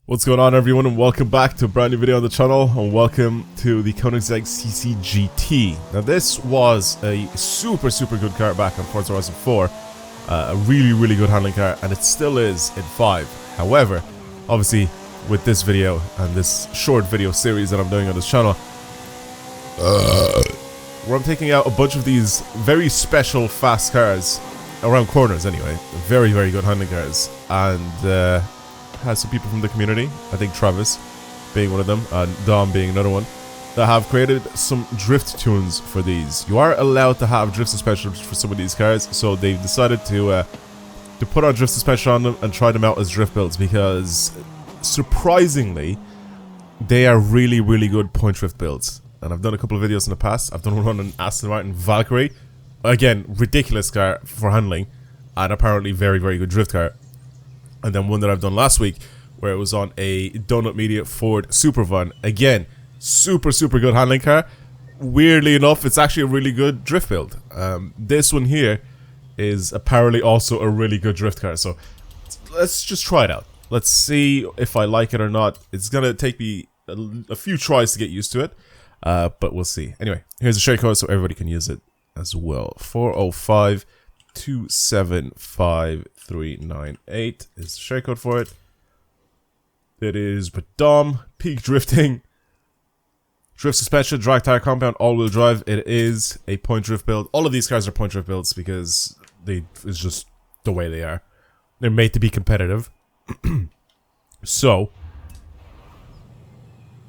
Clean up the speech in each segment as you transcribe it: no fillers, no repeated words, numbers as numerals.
What's going on, everyone, and welcome back to a brand new video on the channel, and welcome to the Koenigsegg CCGT. Now this was a super good car back on Forza Horizon 4, a really good handling car, and it still is in 5. However, obviously with this video and this short video series that I'm doing on this channel, where I'm taking out a bunch of these very special fast cars, around corners anyway, very good handling cars, and has some people from the community, I think Travis being one of them, and Dom being another one, that have created some drift tunes for these. You are allowed to have drift suspension for some of these cars, so they've decided to put on drift suspension on them and try them out as drift builds, because surprisingly they are really good point drift builds. And I've done a couple of videos in the past. I've done one on an Aston Martin Valkyrie, again ridiculous car for handling, and apparently very good drift car. And then one that I've done last week, where it was on a Donut Media Ford Supervan. Again, super good handling car. Weirdly enough, it's actually a really good drift build. This one here is apparently also a really good drift car. So let's just try it out. Let's see if I like it or not. It's gonna take me a few tries to get used to it, but we'll see. Anyway, here's a share code so everybody can use it as well. 405275398 is the share code for it. It is Dom, peak drifting, drift suspension, drag tire compound, all-wheel drive. It is a point drift build. All of these cars are point drift builds because it's just the way they are. They're made to be competitive. So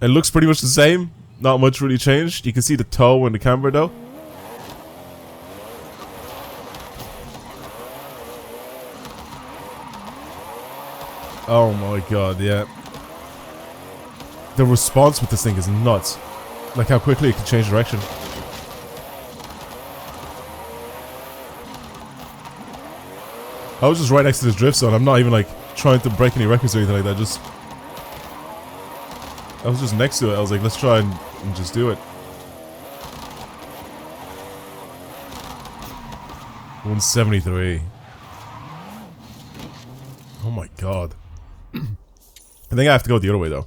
it looks pretty much the same. Not much really changed. You can see the toe in the camera though. Oh my god, yeah. The response with this thing is nuts. Like how quickly it can change direction. I was just right next to this drift zone. I'm not even like trying to break any records or anything like that. I was just next to it. I was like, let's try and just do it. 173. Oh my god. I think I have to go the other way though.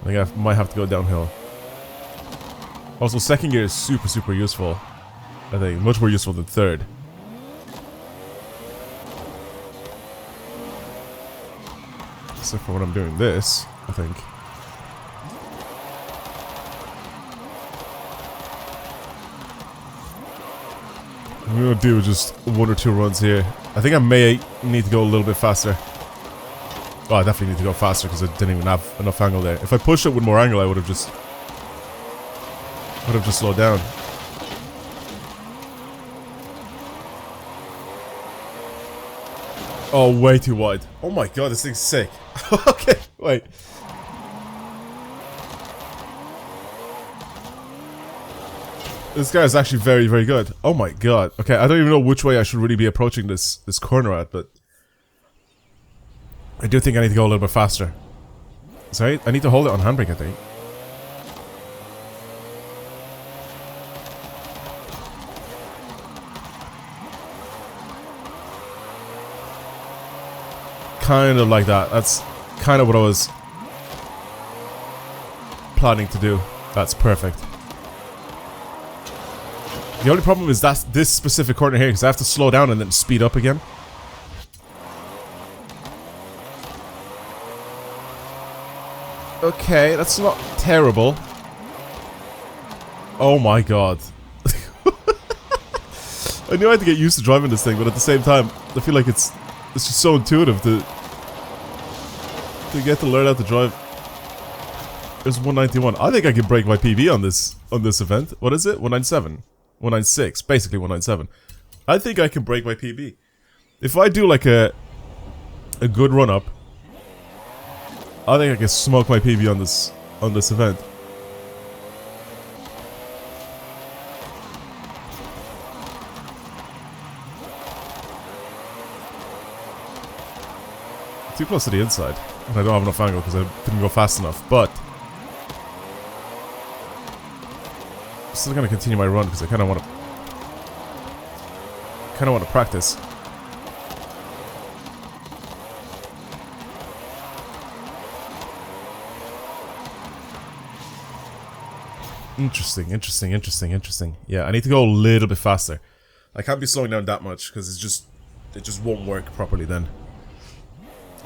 I think I might have to go downhill. Also, second gear is super useful. I think much more useful than third. Except for when I'm doing this, I think. I'm gonna do just 1 or 2 runs here. I think I may need to go a little bit faster. Oh, I definitely need to go faster because I didn't even have enough angle there. If I pushed it with more angle, I would have just slowed down. Oh, way too wide. Oh my god, this thing's sick. Okay, wait. This guy is actually very good. Oh my god. Okay, I don't even know which way I should really be approaching this corner at, but I do think I need to go a little bit faster. Sorry, I need to hold it on handbrake, I think. Kind of like that. That's kind of what I was planning to do. That's perfect. The only problem is that this specific corner here, because I have to slow down and then speed up again. Okay, that's not terrible. Oh my god. I knew I had to get used to driving this thing, but at the same time, I feel like it's just so intuitive to get to learn how to drive. There's 191. I think I can break my PB on this event. What is it? 197. 196. Basically 197. I think I can break my PB. If I do like a good run up, I think I can smoke my PB on this event. Too close to the inside, and I don't have enough angle because I didn't go fast enough. But I'm still gonna continue my run because I kind of want to practice. Interesting, interesting, interesting, interesting. Yeah, I need to go a little bit faster. I can't be slowing down that much because it just won't work properly then.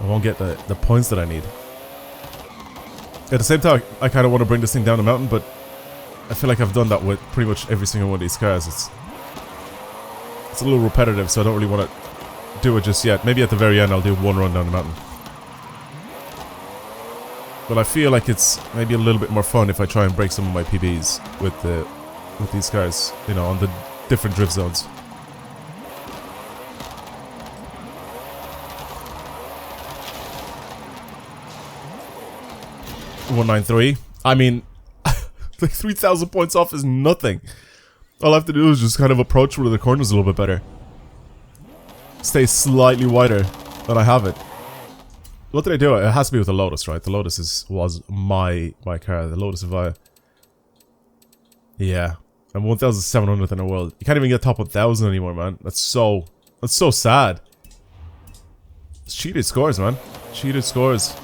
I won't get the points that I need. At the same time, I kind of want to bring this thing down the mountain, but I feel like I've done that with pretty much every single one of these cars. It's a little repetitive, so I don't really want to do it just yet. Maybe at the very end I'll do one run down the mountain. But I feel like it's maybe a little bit more fun if I try and break some of my PBs with these cars, you know, on the different drift zones. .193. I mean, like 3,000 points off is nothing. All I have to do is just kind of approach one of the corners a little bit better. Stay slightly wider than I have it. What did I do? It has to be with the Lotus, right? The Lotus was my car. The Lotus Evija. Yeah. I'm 1,700th in the world. You can't even get top 1,000 anymore, man. That's so sad. It's cheated scores, man. Cheated scores.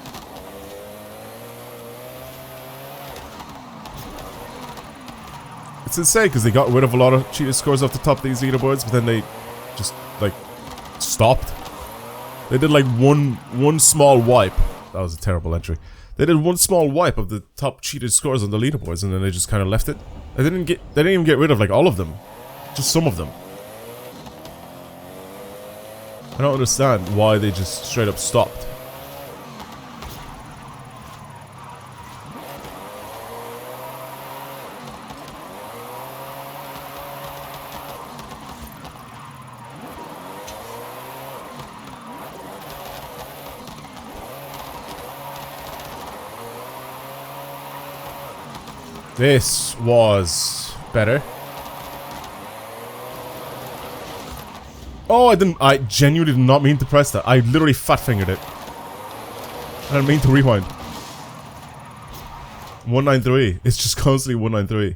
It's insane because they got rid of a lot of cheated scores off the top of these leaderboards, but then they just, like, stopped. They did like one small wipe. That was a terrible entry. They did one small wipe of the top cheated scores on the leaderboards, and then they just kind of left it. They didn't even get rid of like all of them, just some of them. I don't understand why they just straight up stopped. This was better. Oh, I genuinely did not mean to press that. I literally fat fingered it. I didn't mean to rewind. 193. It's just constantly 193.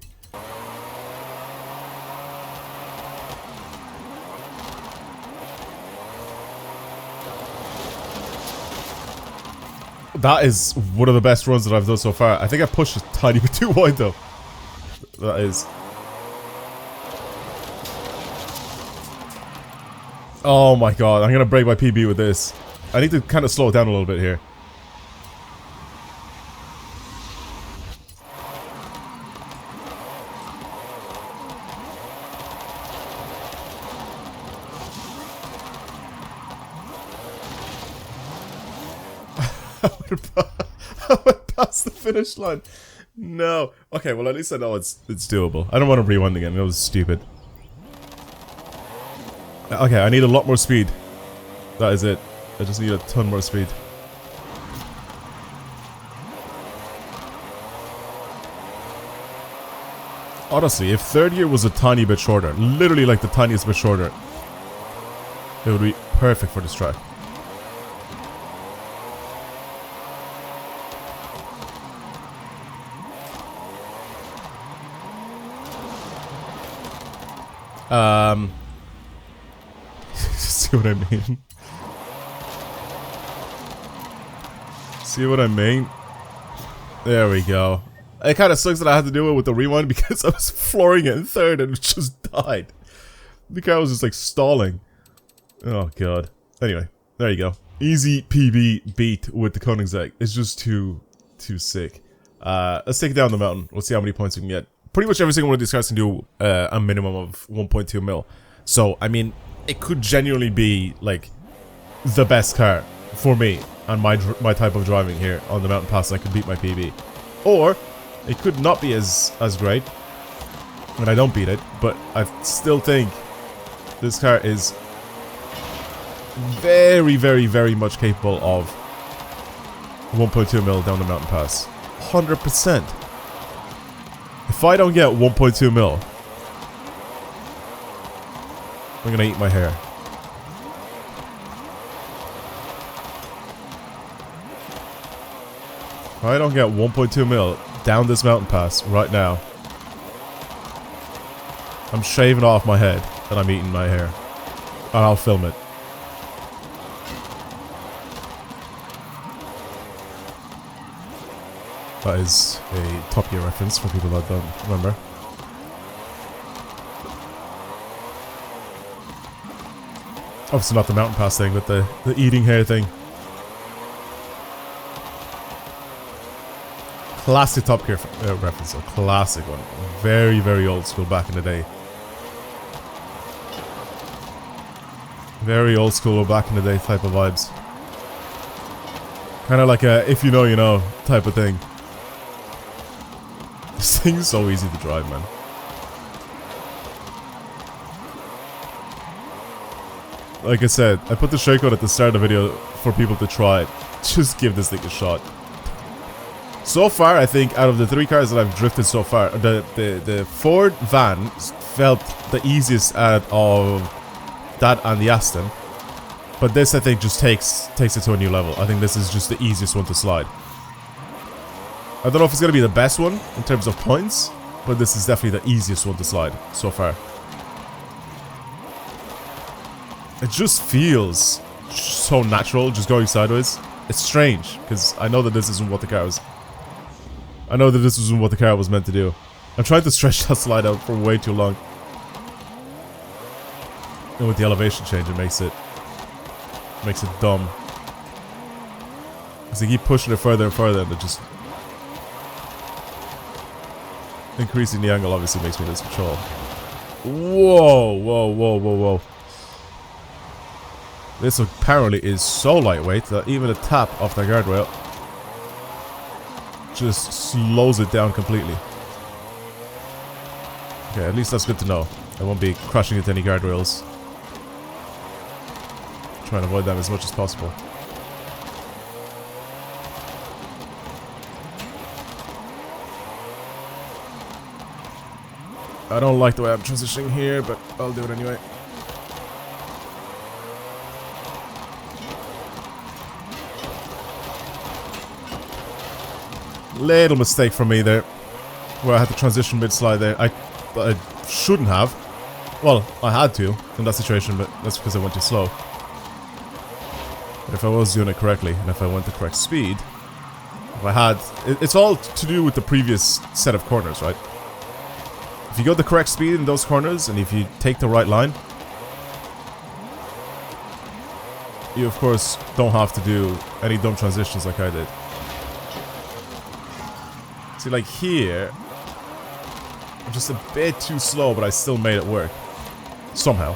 That is one of the best runs that I've done so far. I think I pushed a tiny bit too wide though. That is. Oh my god, I'm gonna break my PB with this. I need to kind of slow it down a little bit here. I went past the finish line. No. Okay, well at least I know it's doable. I don't want to rewind again. It was stupid. Okay, I need a lot more speed. That is it. I just need a ton more speed. Honestly, if third year was a tiny bit shorter, literally like the tiniest bit shorter, it would be perfect for this track. See what I mean? See what I mean? There we go. It kind of sucks that I had to do it with the rewind because I was flooring it in third and it just died. The car was just like stalling. Oh god. Anyway, there you go. Easy PB beat with the Koenigsegg. It's just too sick. Let's take it down the mountain. We'll see how many points we can get. Pretty much every single one of these cars can do a minimum of 1.2 mil. So, I mean, it could genuinely be, like, the best car for me and my type of driving here on the mountain pass. I could beat my PB. Or, it could not be as great when I don't beat it, but I still think this car is very, very, very much capable of 1.2 mil down the mountain pass. 100%. If I don't get 1.2 mil, I'm gonna eat my hair. If I don't get 1.2 mil down this mountain pass right now, I'm shaving off my head and I'm eating my hair. And I'll film it. That is a Top Gear reference for people that don't remember. Obviously not the mountain pass thing, but the eating hair thing. Classic Top Gear reference, a classic one. Very, very old school back in the day. Very old school back in the day type of vibes. Kind of like a if you know, you know type of thing. This thing's so easy to drive, man. Like I said, I put the share code at the start of the video for people to try it. Just give this thing a shot. So far, I think out of the 3 cars that I've drifted so far, the Ford van felt the easiest out of that and the Aston. But this, I think, just takes it to a new level. I think this is just the easiest one to slide. I don't know if it's going to be the best one in terms of points, but this is definitely the easiest one to slide so far. It just feels so natural, just going sideways. It's strange, because I know that this isn't what the car was... I know that this isn't what the car was meant to do. I'm trying to stretch that slide out for way too long. And with the elevation change, it makes it dumb. Because they keep pushing it further and further, and it just... Increasing the angle obviously makes me lose control. Whoa, whoa, whoa, whoa, whoa. This apparently is so lightweight that even a tap off the guardrail just slows it down completely. Okay, at least that's good to know. I won't be crashing into any guardrails. Try and avoid them as much as possible. I don't like the way I'm transitioning here, but I'll do it anyway. Little mistake from me there, where I had to transition mid-slide there. I shouldn't have. Well, I had to in that situation, but that's because I went too slow. But if I was doing it correctly, and if I went the correct speed, if I had... It's all to do with the previous set of corners, right? If you go the correct speed in those corners, and if you take the right line, you of course don't have to do any dumb transitions like I did. See, like here, I'm just a bit too slow, but I still made it work. Somehow.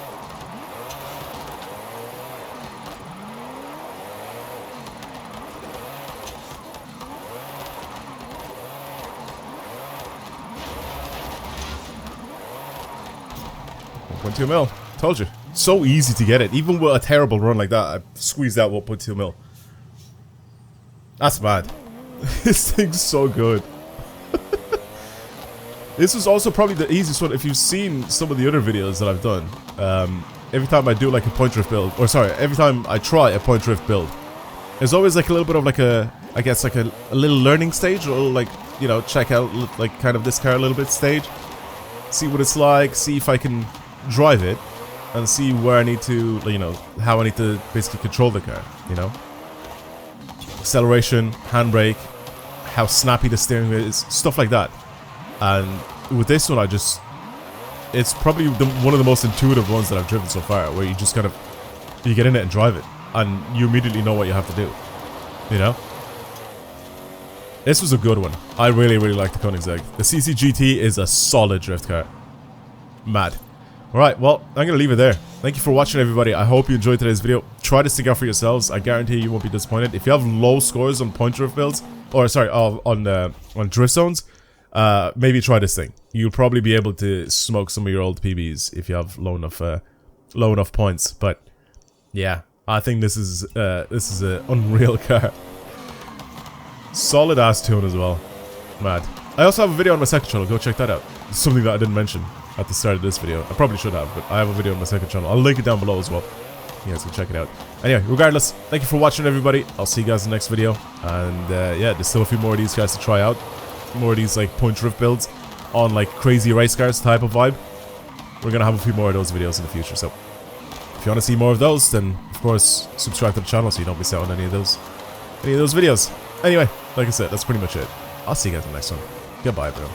$1.2 mil. Told you. So easy to get it. Even with a terrible run like that, I squeezed out 1.2 mil. That's bad. This thing's so good. This was also probably the easiest one. If you've seen some of the other videos that I've done, every time I do like a point drift build, or sorry, every time I try a point drift build, there's always like a little bit of like a, I guess like a little learning stage, or a little like, you know, check out like kind of this car a little bit stage, see what it's like, see if I can drive it, and see where I need to, you know, how I need to basically control the car, you know, acceleration, handbrake, how snappy the steering wheel is, stuff like that. And with this one, it's probably one of the most intuitive ones that I've driven so far, where you just kind of, you get in it and drive it, and you immediately know what you have to do, you know? This was a good one. I really, really like the Koenigsegg. The CCGT is a solid drift car. Mad. Alright, well, I'm going to leave it there. Thank you for watching, everybody. I hope you enjoyed today's video. Try this thing out for yourselves. I guarantee you won't be disappointed. If you have low scores on point drift builds, or sorry, on drift zones, maybe try this thing. You'll probably be able to smoke some of your old PBs if you have low enough points. But yeah, I think this is an unreal car. Solid ass tune as well. Mad. I also have a video on my second channel. Go check that out. It's something that I didn't mention at the start of this video. I probably should have, but I have a video on my second channel. I'll link it down below as well. You guys can check it out. Anyway, regardless, thank you for watching, everybody. I'll see you guys in the next video. And yeah, there's still a few more of these guys to try out. More of these like point drift builds on like crazy race cars type of vibe. We're gonna have a few more of those videos in the future. So if you want to see more of those, then of course subscribe to the channel so you don't miss out on any of those videos. Anyway, like I said, that's pretty much it. I'll see you guys in the next one. Goodbye, bro.